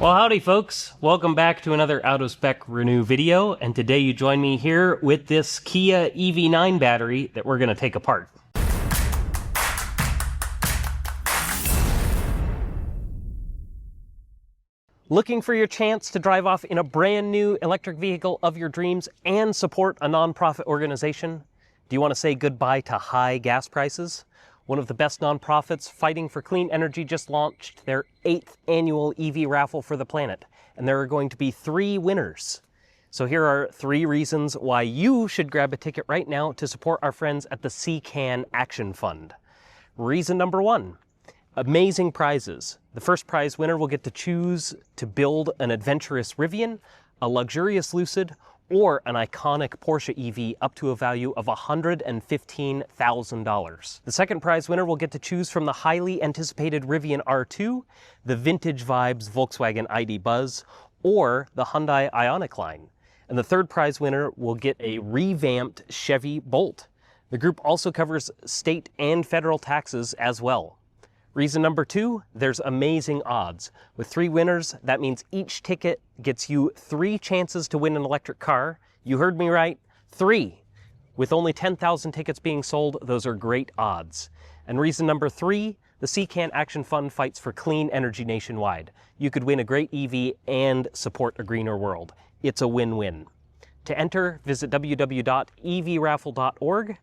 Well, howdy folks. Welcome back to another Out of Spec Renew video, and today you join me here with this Kia EV9 battery that we're going to take apart. Looking for your chance to drive off in a brand new electric vehicle of your dreams and support a nonprofit organization? Do you want to say goodbye to high gas prices? One of the best nonprofits fighting for clean energy just launched their 8th annual EV raffle for the planet, and there are going to be 3 winners. So here are 3 reasons why you should grab a ticket right now to support our friends at the CCAN Action Fund. Reason number 1, amazing prizes. The first prize winner will get to choose to build an adventurous Rivian, a luxurious Lucid, or an iconic Porsche EV up to a value of $115,000. The second prize winner will get to choose from the highly anticipated Rivian R2, the Vintage Vibes Volkswagen ID Buzz, or the Hyundai Ioniq line. And the third prize winner will get a revamped Chevy Bolt. The group also covers state and federal taxes as well. Reason number 2, there's amazing odds. With 3 winners, that means each ticket gets you 3 chances to win an electric car. You heard me right, 3. With only 10,000 tickets being sold, those are great odds. And reason number 3, the CCAN Action Fund fights for clean energy nationwide. You could win a great EV and support a greener world. It's a win-win. To enter, visit www.evraffle.org.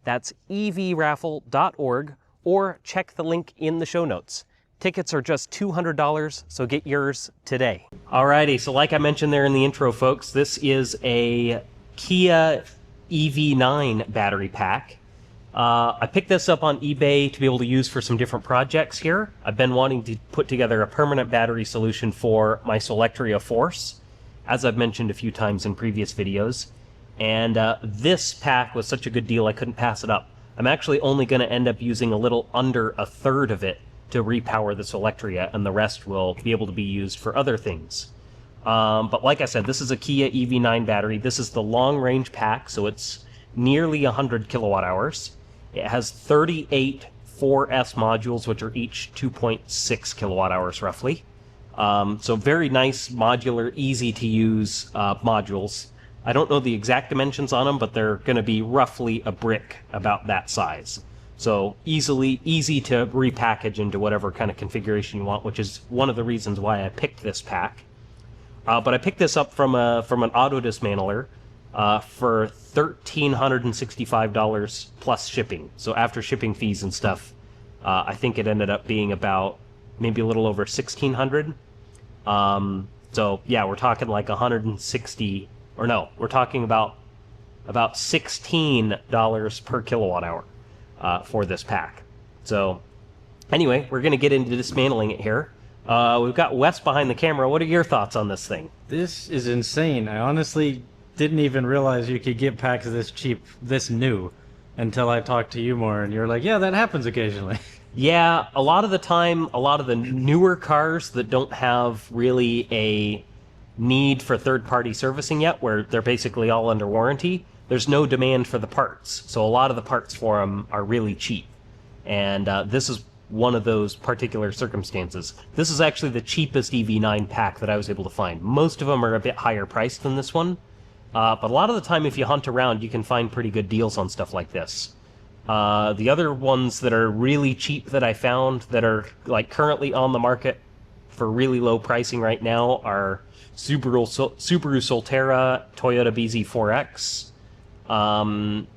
That's evraffle.org. Or check the link in the show notes. Tickets are just $200, so get yours today. Alrighty, so like I mentioned there in the intro, folks, this is a Kia EV9 battery pack. I picked this up on eBay to be able to use for some different projects here. I've been wanting to put together a permanent battery solution for my Solectria Force, as I've mentioned a few times in previous videos. And this pack was such a good deal, I couldn't pass it up. I'm actually only going to end up using a little under a third of it to repower the Solectria, and the rest will be able to be used for other things. But like I said, this is a Kia EV9 battery. This is the long-range pack, so it's nearly 100 kilowatt hours. It has 38 4S modules, which are each 2.6 kilowatt hours roughly. So very nice, modular, easy-to-use modules. I don't know the exact dimensions on them, but they're going to be roughly a brick about that size. So easy to repackage into whatever kind of configuration you want, which is one of the reasons why I picked this pack. But I picked this up from an auto dismantler for $1,365 plus shipping. So after shipping fees and stuff, I think it ended up being about maybe a little over $1,600. So yeah, we're talking like 160. Or no, we're talking about $16 per kilowatt hour for this pack. So anyway, we're going to get into dismantling it here. We've got Wes behind the camera. What are your thoughts on this thing? This is insane. I honestly didn't even realize you could get packs this cheap, this new, until I talked to you more, and you're like, yeah, that happens occasionally. Yeah, a lot of the time, a lot of the newer cars that don't have really a need for third-party servicing yet, where they're basically all under warranty, there's no demand for the parts. So a lot of the parts for them are really cheap. And this is one of those particular circumstances. This is actually the cheapest EV9 pack that I was able to find. Most of them are a bit higher priced than this one. But a lot of the time, if you hunt around, you can find pretty good deals on stuff like this. The other ones that are really cheap that I found that are like currently on the market for really low pricing right now are Subaru Solterra, Toyota BZ4X,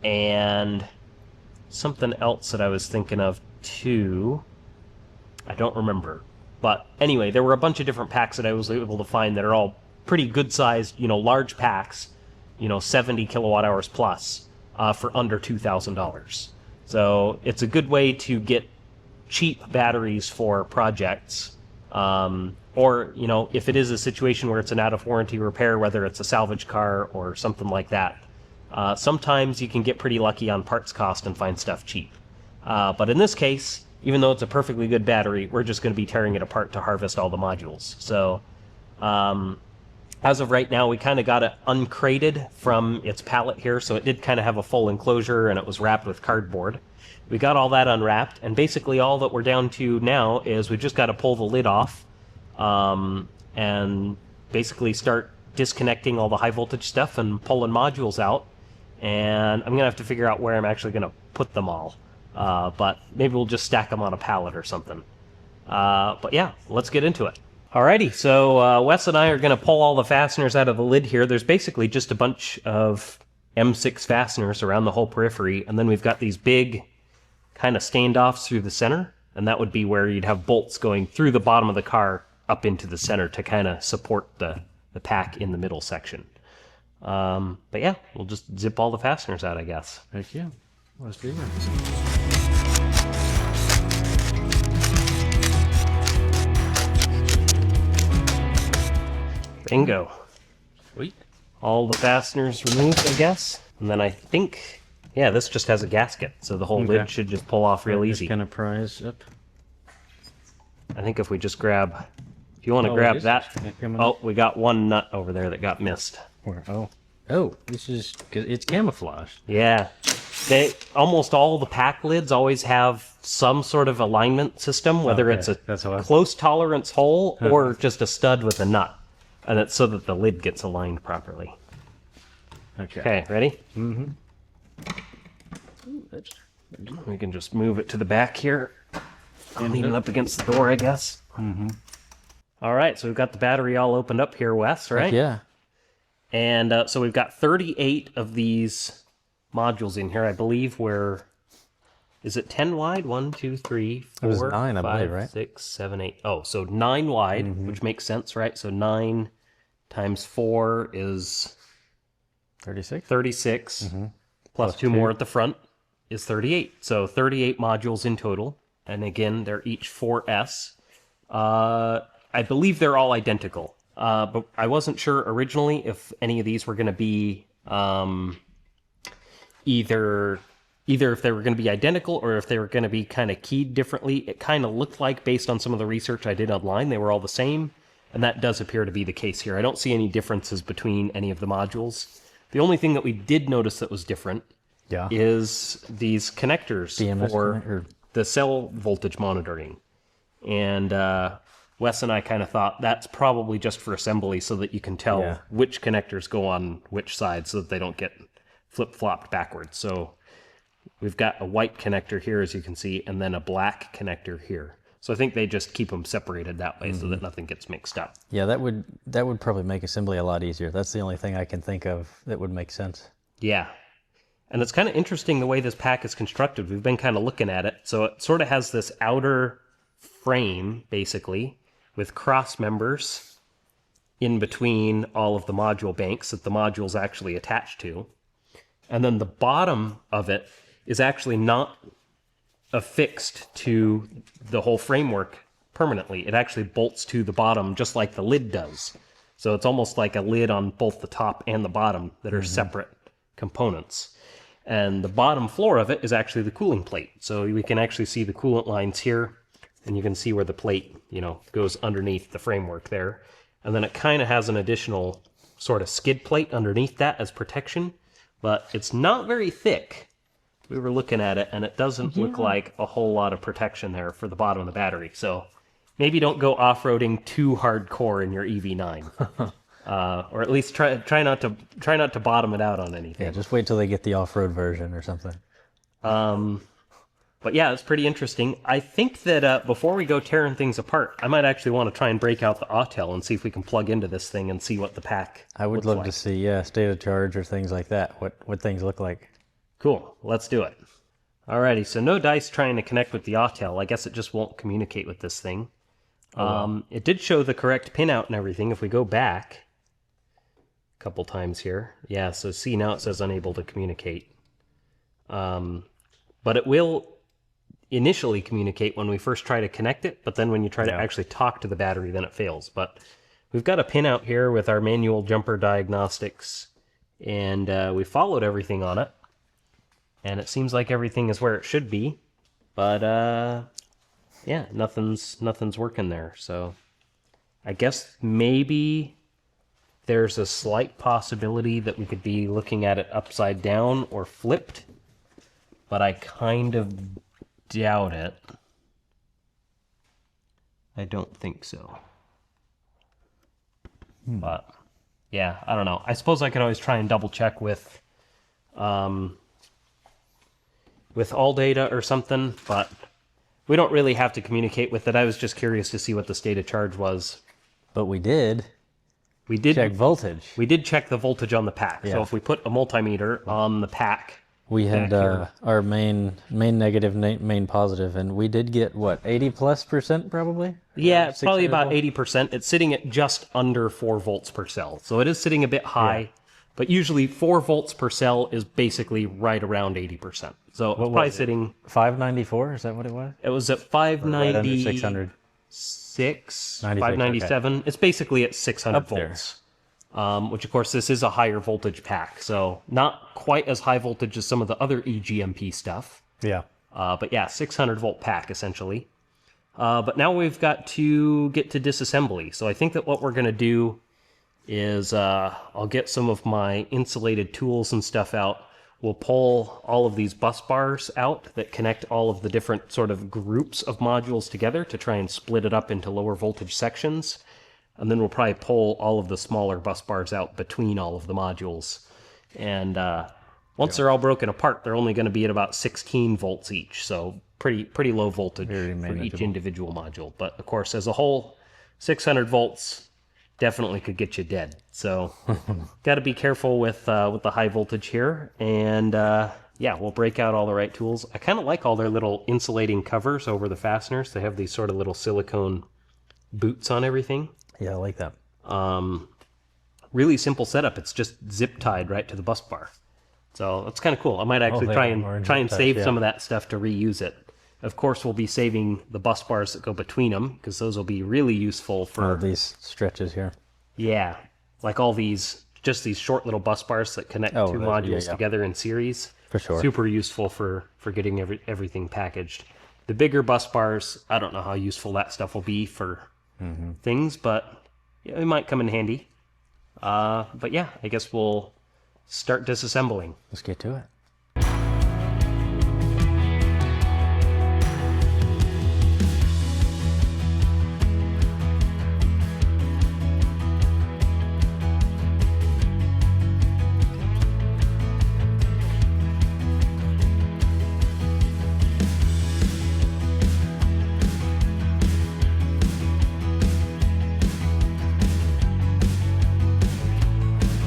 and something else that I was thinking of too. I don't remember. But anyway, there were a bunch of different packs that I was able to find that are all pretty good sized, large packs, 70 kilowatt hours plus, for under $2,000. So it's a good way to get cheap batteries for projects. Or, if it is a situation where it's an out-of-warranty repair, whether it's a salvage car or something like that, sometimes you can get pretty lucky on parts cost and find stuff cheap. But in this case, even though it's a perfectly good battery, we're just going to be tearing it apart to harvest all the modules. So, as of right now, we kind of got it uncrated from its pallet here, so it did kind of have a full enclosure, and it was wrapped with cardboard. We got all that unwrapped, and basically all that we're down to now is we've just got to pull the lid off, and basically start disconnecting all the high voltage stuff and pulling modules out. And I'm gonna have to figure out where I'm actually gonna put them all. But maybe we'll just stack them on a pallet or something. But yeah, let's get into it. Alrighty, so Wes and I are gonna pull all the fasteners out of the lid here. There's basically just a bunch of M6 fasteners around the whole periphery, and then we've got these big kind of standoffs through the center, and that would be where you'd have bolts going through the bottom of the car up into the center to kind of support the pack in the middle section. But yeah, we'll just zip all the fasteners out, I guess. Heck yeah. Let's do it. Bingo. Sweet. All the fasteners removed, I guess. And then I think, yeah, this just has a gasket, so the whole lid should just pull off real easy. Just kind of prise up. I think if we just grab, if you want to grab that. Oh, we got one nut over there that got missed. Where? Oh, this is, it's camouflaged. Yeah. Almost all the pack lids always have some sort of alignment system, whether it's a close tolerance hole or just a stud with a nut. And it's so that the lid gets aligned properly. Okay, ready? Mm-hmm. We can just move it to the back here. And lean it up against the door, I guess. Mm-hmm. All right, so we've got the battery all opened up here, Wes, right? Yeah. And so we've got 38 of these modules in here. I believe is it 10 wide? 1, 2, 3, 4, it was 9, 5, I believe, right? 6, 7, 8. Oh, so 9 wide, which makes sense, right? So 9 times 4 is 36. 36. Plus 2 more at the front is 38. So 38 modules in total. And again, they're each 4S. I believe they're all identical. But I wasn't sure originally if any of these were going to be either if they were going to be identical or if they were going to be kind of keyed differently. It kind of looked like, based on some of the research I did online, they were all the same. And that does appear to be the case here. I don't see any differences between any of the modules. The only thing that we did notice that was different is these connectors for the cell voltage monitoring. And Wes and I kind of thought that's probably just for assembly so that you can tell which connectors go on which side so that they don't get flip-flopped backwards. So we've got a white connector here, as you can see, and then a black connector here. So I think they just keep them separated that way so that nothing gets mixed up. Yeah, that would probably make assembly a lot easier. That's the only thing I can think of that would make sense. Yeah. And it's kind of interesting the way this pack is constructed. We've been kind of looking at it. So it sort of has this outer frame, basically, with cross members in between all of the module banks that the module's actually attached to. And then the bottom of it is actually not affixed to the whole framework permanently. It actually bolts to the bottom just like the lid does. So it's almost like a lid on both the top and the bottom that are separate components. And the bottom floor of it is actually the cooling plate. So we can actually see the coolant lines here, and you can see where the plate, goes underneath the framework there. And then it kind of has an additional sort of skid plate underneath that as protection, but it's not very thick. We were looking at it, and it doesn't look like a whole lot of protection there for the bottom of the battery. So maybe don't go off-roading too hardcore in your EV9, or at least try not to bottom it out on anything. Yeah, just wait till they get the off-road version or something. But yeah, it's pretty interesting. I think that before we go tearing things apart, I might actually want to try and break out the Autel and see if we can plug into this thing and see what the pack I would love to see, state of charge or things like that, what things look like. Cool, let's do it. Alrighty, so no dice trying to connect with the Autel. I guess it just won't communicate with this thing. It did show the correct pin out and everything. If we go back a couple times here. Yeah, so see, now it says unable to communicate. But it will initially communicate when we first try to connect it, but then when you try to actually talk to the battery, then it fails. But we've got a pin out here with our manual jumper diagnostics, and we followed everything on it. And it seems like everything is where it should be, but yeah, nothing's working there. So I guess maybe there's a slight possibility that we could be looking at it upside down or flipped, but I kind of doubt it. I don't think so. But yeah, I don't know. I suppose I could always try and double check with all data or something, but we don't really have to communicate with it. I was just curious to see what the state of charge was. But we did check voltage. We did check the voltage on the pack. Yeah. So if we put a multimeter on the pack, we had our main negative, main positive, and we did get what, 80+% probably? Yeah, it's probably about 80%. It's sitting at just under 4 volts per cell. So it is sitting a bit high, but usually 4 volts per cell is basically right around 80%. So it's probably sitting 594, is that what it was? It was at 590 600. 597. It's basically at 600 Up there. volts. Which of course this is a higher voltage pack, so not quite as high voltage as some of the other eGMP stuff. Yeah. But yeah, 600 volt pack essentially. But now we've got to get to disassembly. So I think that what we're going to do is I'll get some of my insulated tools and stuff out. We'll pull all of these bus bars out that connect all of the different sort of groups of modules together to try and split it up into lower voltage sections. And then we'll probably pull all of the smaller bus bars out between all of the modules. And once they're all broken apart, they're only going to be at about 16 volts each. So pretty low voltage for each individual module. But of course, as a whole, 600 volts definitely could get you dead. So got to be careful with the high voltage here. And yeah, we'll break out all the right tools. I kind of like all their little insulating covers over the fasteners. They have these sort of little silicone boots on everything. Yeah, I like that. Really simple setup. It's just zip tied right to the bus bar. So that's kind of cool. I might actually try and save some of that stuff to reuse it. Of course, we'll be saving the bus bars that go between them because those will be really useful for these stretches here. Yeah, like all these, just these short little bus bars that connect two modules together in series. For sure. Super useful for getting everything packaged. The bigger bus bars, I don't know how useful that stuff will be for things, but yeah, it might come in handy. But yeah, I guess we'll start disassembling. Let's get to it.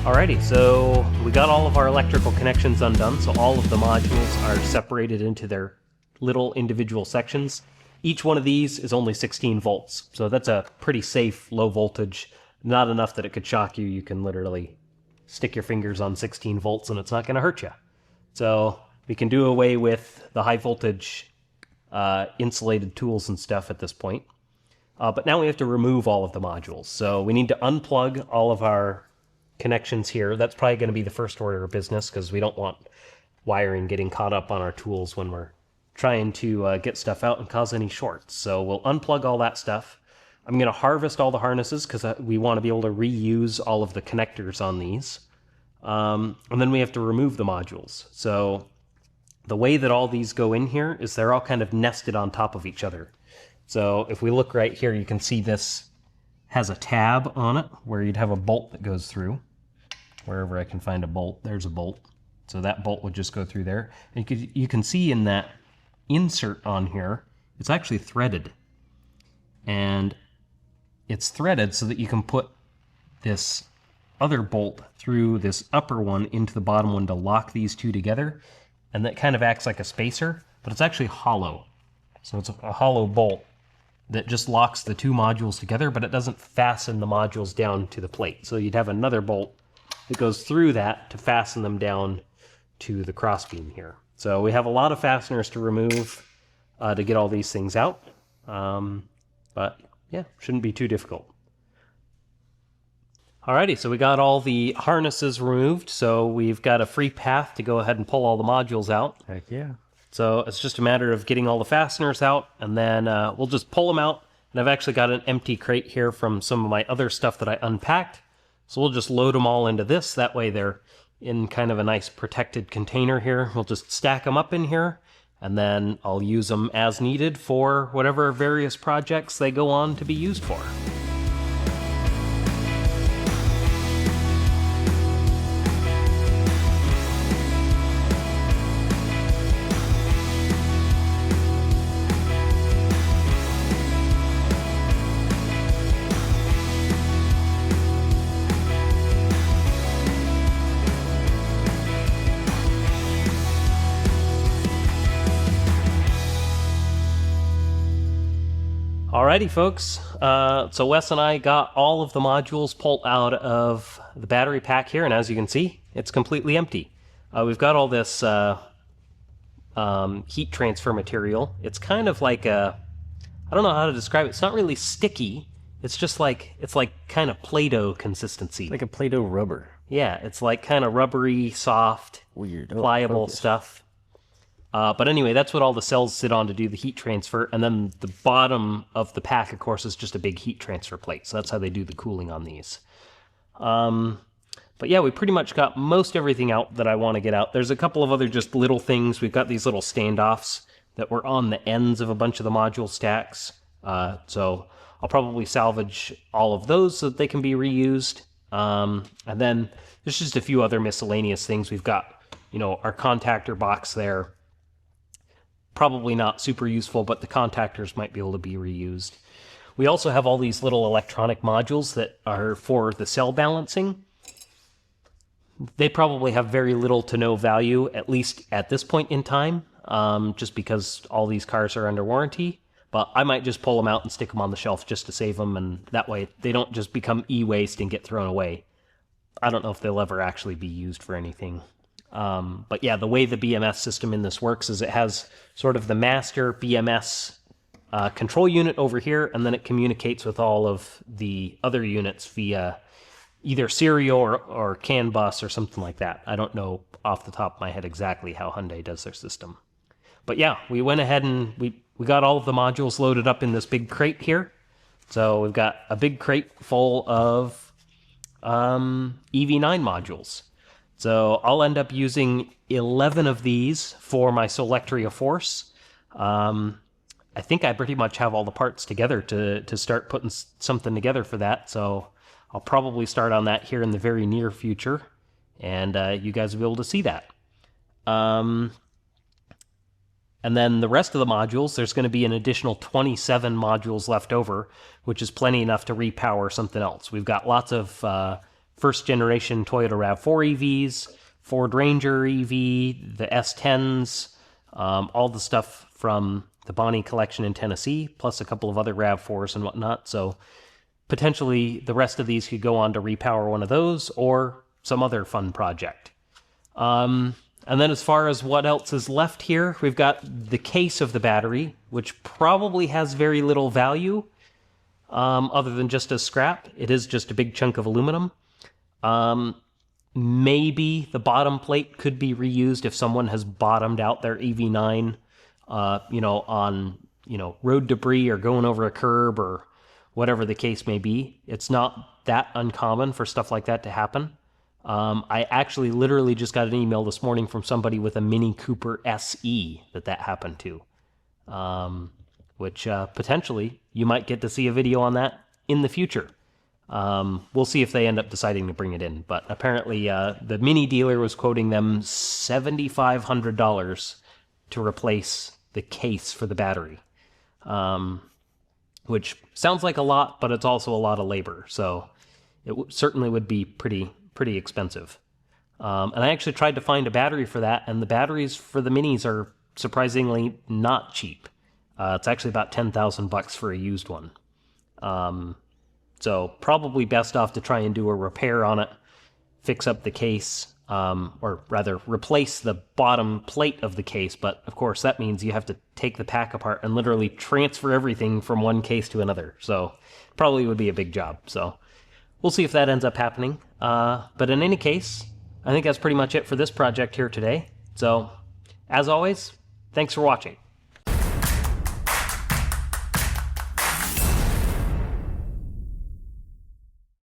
Alrighty, so we got all of our electrical connections undone, so all of the modules are separated into their little individual sections. Each one of these is only 16 volts, so that's a pretty safe low voltage, not enough that it could shock you. You can literally stick your fingers on 16 volts and it's not going to hurt you. So we can do away with the high voltage insulated tools and stuff at this point. But now we have to remove all of the modules. So we need to unplug all of our connections here. That's probably going to be the first order of business because we don't want wiring getting caught up on our tools when we're trying to get stuff out and cause any shorts. So we'll unplug all that stuff. I'm going to harvest all the harnesses because we want to be able to reuse all of the connectors on these. And then we have to remove the modules. So the way that all these go in here is they're all kind of nested on top of each other. So if we look right here, you can see this has a tab on it where you'd have a bolt that goes through. Wherever I can find a bolt, there's a bolt. So that bolt would just go through there. And you can see in that insert on here, it's actually threaded. And it's threaded so that you can put this other bolt through this upper one into the bottom one to lock these two together. And that kind of acts like a spacer, but it's actually hollow. So it's a hollow bolt that just locks the two modules together, but it doesn't fasten the modules down to the plate. So you'd have another bolt that goes through that to fasten them down to the crossbeam here. So we have a lot of fasteners to remove to get all these things out. But yeah, shouldn't be too difficult. Alrighty, so we got all the harnesses removed, so we've got a free path to go ahead and pull all the modules out. Heck yeah. So it's just a matter of getting all the fasteners out, and then we'll just pull them out. And I've actually got an empty crate here from some of my other stuff that I unpacked. So we'll just load them all into this. That way they're in kind of a nice protected container here. We'll just stack them up in here, and then I'll use them as needed for whatever various projects they go on to be used for. Alrighty, folks. So Wes and I got all of the modules pulled out of the battery pack here, and as you can see, it's completely empty. We've got all this heat transfer material. It's kind of like a, I don't know how to describe it. It's not really sticky. It's just like, it's like kind of Play-Doh consistency. Like a Play-Doh rubber. Yeah, it's like kind of rubbery, soft, Weird. pliable stuff. But anyway, that's what all the cells sit on to do the heat transfer, and then the bottom of the pack, of course, is just a big heat transfer plate, so that's how they do the cooling on these. But yeah, we pretty much got most everything out that I want to get out. There's a couple of other just little things. We've got these little standoffs that were on the ends of a bunch of the module stacks, so I'll probably salvage all of those so that they can be reused. And then there's just a few other miscellaneous things. We've got, you know, our contactor box there. Probably not super useful, but the contactors might be able to be reused. We also have all these little electronic modules that are for the cell balancing. They probably have very little to no value, at least at this point in time, just because all these cars are under warranty. But I might just pull them out and stick them on the shelf just to save them, and that way they don't just become e-waste and get thrown away. I don't know if they'll ever actually be used for anything. But yeah, the way the BMS system in this works is it has sort of the master BMS control unit over here, and then it communicates with all of the other units via either serial or CAN bus or something like that. I don't know off the top of my head exactly how Hyundai does their system. But yeah, we went ahead and we got all of the modules loaded up in this big crate here. So we've got a big crate full of EV9 modules. So I'll end up using 11 of these for my Solectria Force. I think I pretty much have all the parts together to start putting something together for that. So I'll probably start on that here in the very near future. And you guys will be able to see that. And then the rest of the modules, there's going to be an additional 27 modules left over, which is plenty enough to repower something else. We've got lots of first generation Toyota RAV4 EVs, Ford Ranger EV, the S10s, all the stuff from the Bonnie collection in Tennessee, plus a couple of other RAV4s and whatnot. So potentially the rest of these could go on to repower one of those or some other fun project. And then as far as what else is left here, we've got the case of the battery, which probably has very little value other than just as scrap. It is just a big chunk of aluminum. Maybe the bottom plate could be reused if someone has bottomed out their EV9, on, road debris or going over a curb or whatever the case may be. It's not that uncommon for stuff like that to happen. I actually literally just got an email this morning from somebody with a Mini Cooper SE that happened to, which potentially you might get to see a video on that in the future. We'll see if they end up deciding to bring it in, but apparently the Mini dealer was quoting them $7,500 to replace the case for the battery, which sounds like a lot, but it's also a lot of labor, so it certainly would be pretty expensive. And I actually tried to find a battery for that, and the batteries for the Minis are surprisingly not cheap. It's actually about $10,000 for a used one. So probably best off to try and do a repair on it, fix up the case, or rather replace the bottom plate of the case. But of course that means you have to take the pack apart and literally transfer everything from one case to another. So probably would be a big job. So we'll see if that ends up happening. But in any case, I think that's pretty much it for this project here today. So as always, thanks for watching.